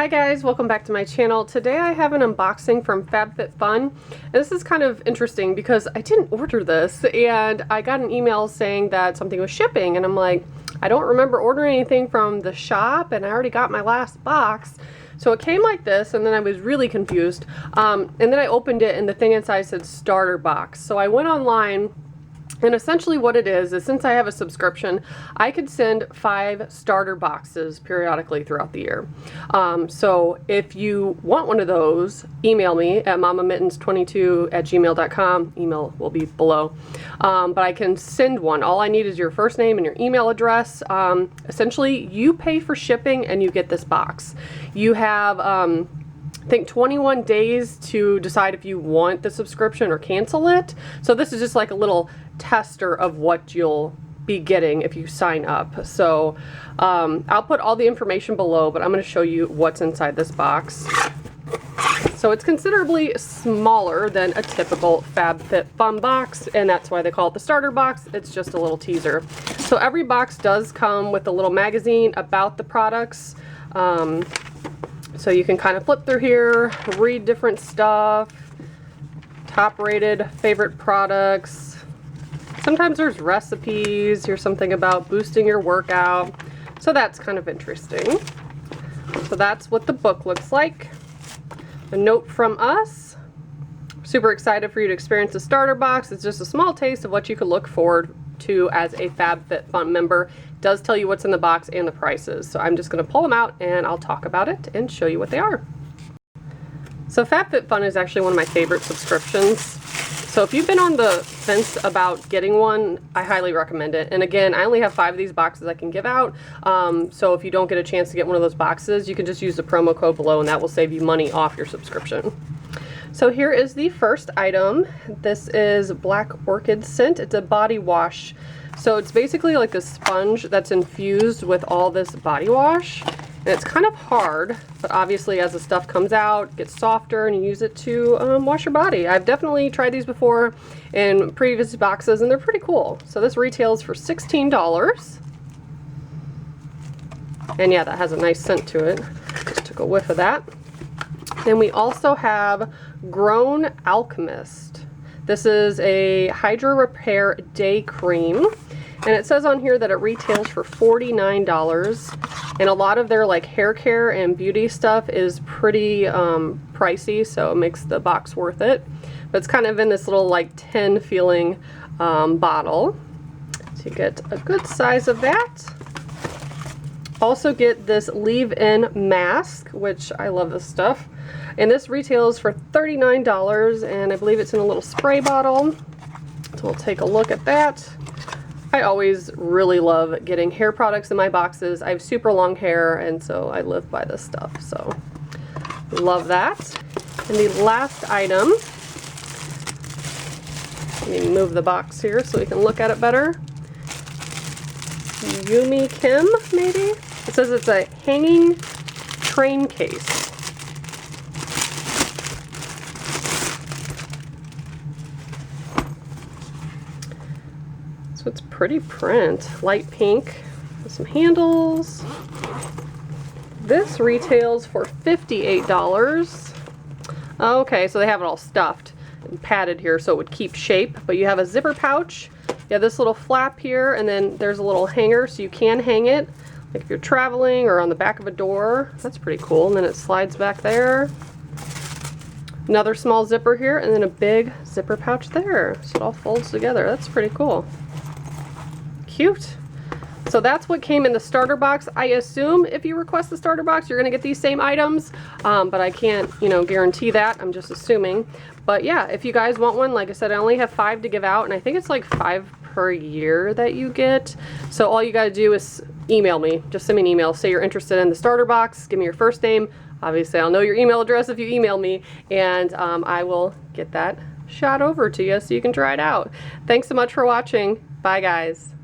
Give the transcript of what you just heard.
Hi guys, welcome back to my channel. Today I have an unboxing from Fab Fit Fun. And this is kind of interesting because I didn't order this and I got an email saying that something was shipping and I'm like, I don't remember ordering anything from the shop and I already got my last box. So it came like this and then I was really confused. And then I opened it and the thing inside said starter box. So I went online. And essentially what it is since I have a subscription, I could send 5 starter boxes periodically throughout the year. So if you want one of those, email me at mamamittens22@gmail.com. Email will be below. But I can send one. All I need is your first name and your email address. Essentially, you pay for shipping and you get this box. You have I think 21 days to decide if you want the subscription or cancel it. So this is just like a little tester of what you'll be getting if you sign up. So I'll put all the information below, but I'm going to show you what's inside this box. So it's considerably smaller than a typical Fab Fit Fun box, and that's why they call it the starter box. It's just a little teaser. So every box does come with a little magazine about the products. So you can kind of flip through here, read different stuff, top rated, favorite products. Sometimes there's recipes. Here's something about boosting your workout. So that's kind of interesting. So that's what the book looks like. A note from us. Super excited for you to experience the starter box. It's just a small taste of what you could look forward to as a Fab Fit Fun member. It does tell you what's in the box and the prices. So I'm just going to pull them out and I'll talk about it and show you what they are. So Fab Fit Fun is actually one of my favorite subscriptions. So if you've been on the fence about getting one, I highly recommend it. And again, I only have 5 of these boxes I can give out. So if you don't get a chance to get one of those boxes, you can just use the promo code below and that will save you money off your subscription. So here is the first item. This is Black Orchid Scent. It's a body wash. So it's basically like a sponge that's infused with all this body wash. And it's kind of hard, but obviously as the stuff comes out, it gets softer and you use it to wash your body. I've definitely tried these before in previous boxes and they're pretty cool. So this retails for $16. And yeah, that has a nice scent to it. Just took a whiff of that. Then we also have Grown Alchemist. This is a Hydro Repair Day Cream. And it says on here that it retails for $49. And a lot of their like hair care and beauty stuff is pretty pricey, so it makes the box worth it. But it's kind of in this little like tin feeling bottle. So you get a good size of that. Also get this leave-in mask, which I love this stuff. And this retails for $39, and I believe it's in a little spray bottle. So we'll take a look at that. I always really love getting hair products in my boxes. I have super long hair, and so I live by this stuff. So love that. And the last item, let me move the box here so we can look at it better. Yumi Kim, maybe? It says it's a hanging train case. So it's pretty print, light pink with some handles. This retails for $58. Okay, so they have it all stuffed and padded here so it would keep shape, but you have a zipper pouch. You have this little flap here, and then there's a little hanger so you can hang it, like if you're traveling or on the back of a door. That's pretty cool. And then it slides back there. Another small zipper here, and then a big zipper pouch there. So it all folds together. That's pretty cool. Cute. So that's what came in the starter box. I assume if you request the starter box, you're going to get these same items, but I can't, guarantee that. I'm just assuming. But yeah, if you guys want one, like I said, I only have 5 to give out, and I think it's like 5 per year that you get. So all you got to do is email me. Just send me an email. Say you're interested in the starter box. Give me your first name. Obviously, I'll know your email address if you email me, and I will get that shot over to you so you can try it out. Thanks so much for watching. Bye, guys.